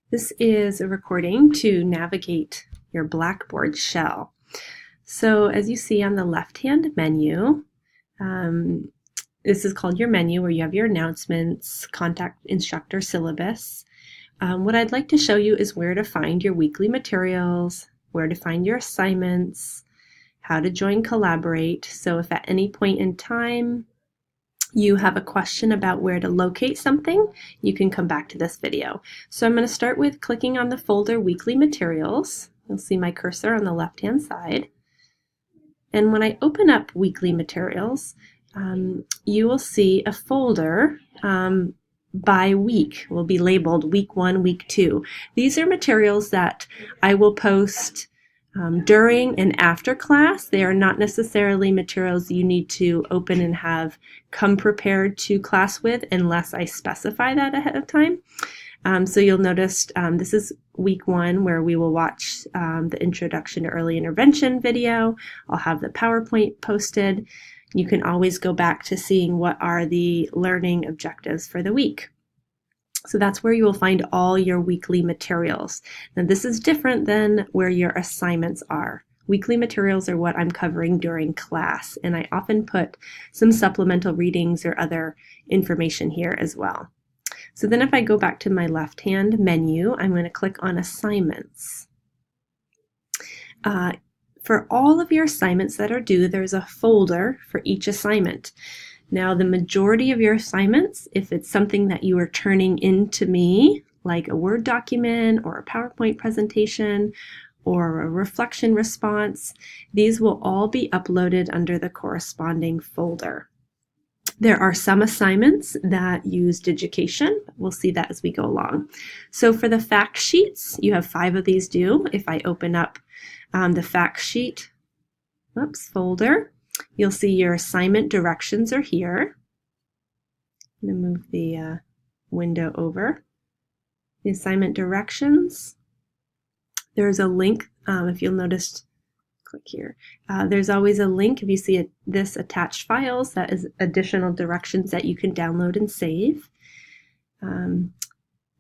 This is a recording to navigate your Blackboard shell. So as you see on the left-hand menu, this is called your menu where you have your announcements, contact instructor, syllabus. What I'd like to show you is where to find your weekly materials, where to find your assignments, how to join Collaborate. So if at any point in time you have a question about where to locate something, you can come back to this video. So I'm going to start with clicking on the folder Weekly Materials. You'll see my cursor on the left-hand side. And when I open up Weekly Materials, you will see a folder by week. Will be labeled Week 1, Week 2. These are materials that I will post during and after class. They are not necessarily materials you need to open and have come prepared to class with unless I specify that ahead of time. So you'll notice this is week 1 where we will watch the Introduction to Early Intervention video. I'll have the PowerPoint posted. You can always go back to seeing what are the learning objectives for the week. So that's where you will find all your weekly materials. Now this is different than where your assignments are. Weekly materials are what I'm covering during class, and I often put some supplemental readings or other information here as well. So then if I go back to my left-hand menu, I'm going to click on Assignments. For all of your assignments that are due, there's a folder for each assignment. Now, the majority of your assignments, if it's something that you are turning in to me, like a Word document or a PowerPoint presentation or a reflection response, these will all be uploaded under the corresponding folder. There are some assignments that use Digication. We'll see that as we go along. So for the fact sheets, you have 5 of these due. If I open up the fact sheet folder, you'll see your assignment directions are here. I'm going to move the window over. The assignment directions. There's a link, if you'll notice, click here. There's always a link if you see this attached files. That is additional directions that you can download and save.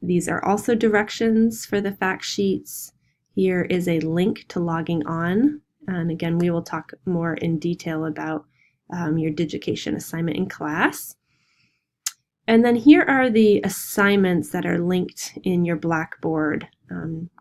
These are also directions for the fact sheets. Here is a link to logging on. And again, we will talk more in detail about your Digication assignment in class. And then here are the assignments that are linked in your Blackboard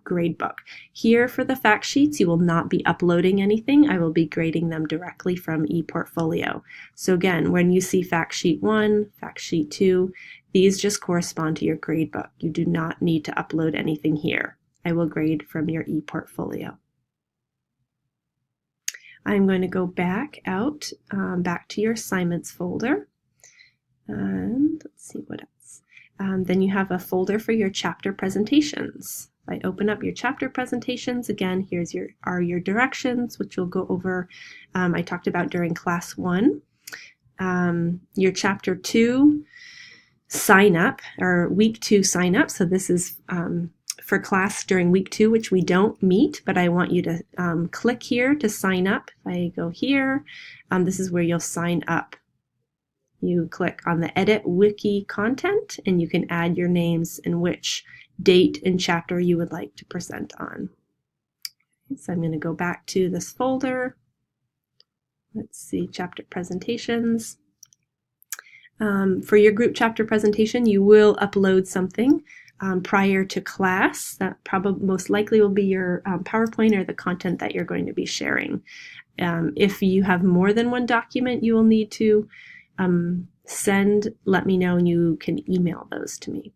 gradebook. Here for the fact sheets, you will not be uploading anything. I will be grading them directly from ePortfolio. So again, when you see fact sheet 1, fact sheet 2, these just correspond to your gradebook. You do not need to upload anything here. I will grade from your ePortfolio. I'm going to go back out, back to your assignments folder. And let's see what else. Then you have a folder for your chapter presentations. If I open up your chapter presentations, again, here's your directions, which we'll go over. I talked about during class 1. Your chapter 2 sign up, or week 2 sign up. So this is for class during week 2, which we don't meet, but I want you to click here to sign up. If I go here, this is where you'll sign up. You click on the Edit Wiki Content, and you can add your names and which date and chapter you would like to present on. So I'm going to go back to this folder. Let's see, chapter presentations. For your group chapter presentation, you will upload something prior to class. That probably most likely will be your PowerPoint or the content that you're going to be sharing. If you have more than one document you will need to let me know, and you can email those to me.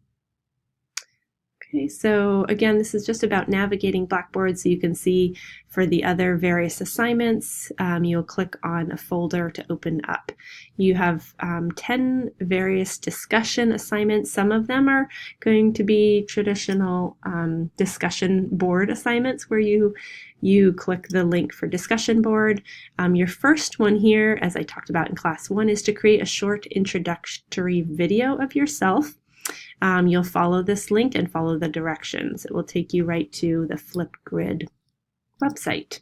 Okay, so again, this is just about navigating Blackboard, so you can see for the other various assignments, you'll click on a folder to open up. You have 10 various discussion assignments. Some of them are going to be traditional discussion board assignments where you click the link for discussion board. Your first one here, as I talked about in class 1, is to create a short introductory video of yourself. You'll follow this link and follow the directions. It will take you right to the Flipgrid website.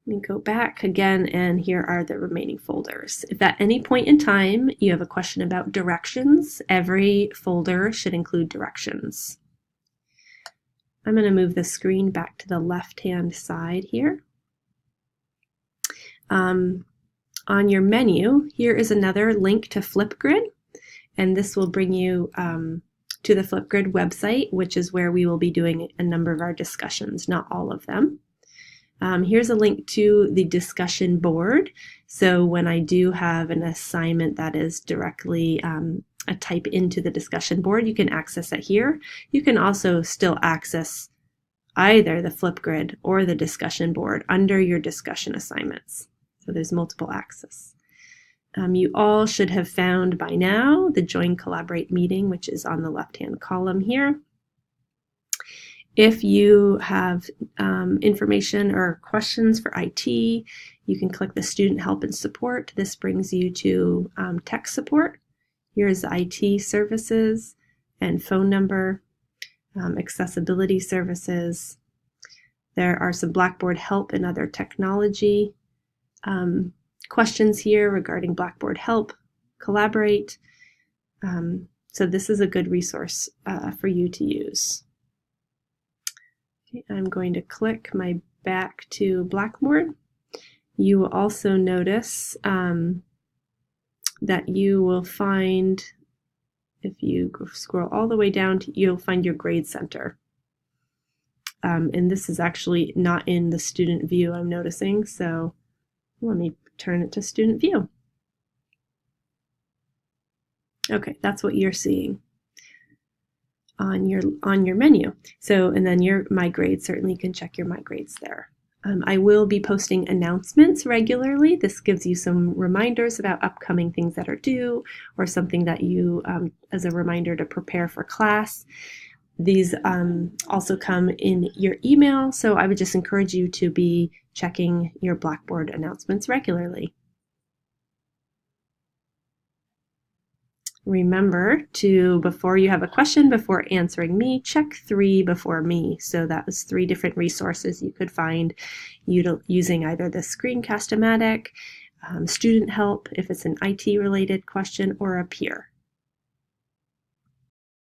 Let me go back again, and here are the remaining folders. If at any point in time you have a question about directions, every folder should include directions. I'm going to move the screen back to the left-hand side here. On your menu, here is another link to Flipgrid, and this will bring you to the Flipgrid website, which is where we will be doing a number of our discussions, not all of them. Here's a link to the discussion board. So when I do have an assignment that is directly a type into the discussion board, you can access it here. You can also still access either the Flipgrid or the discussion board under your discussion assignments. So there's multiple access. You all should have found by now the Join Collaborate meeting, which is on the left-hand column here. If you have information or questions for IT, you can click the Student Help and Support. This brings you to tech support. Here's IT services and phone number, accessibility services. There are some Blackboard help and other technology questions here regarding Blackboard help, Collaborate. So this is a good resource for you to use. Okay, I'm going to click my back to Blackboard. You will also notice that you will find, if you scroll all the way down, you'll find your grade center. And this is actually not in the student view, I'm noticing, so let me turn it to student view. Okay, that's what you're seeing on your menu. So, and then your My Grades, certainly you can check your My Grades there. I will be posting announcements regularly. This gives you some reminders about upcoming things that are due, or something that you, as a reminder to prepare for class. These also come in your email, so I would just encourage you to be checking your Blackboard announcements regularly. Remember to, before you have a question, before answering me, check 3 before me. So that was 3 different resources you could find using either the Screencast-O-Matic, student help if it's an IT related question, or a peer.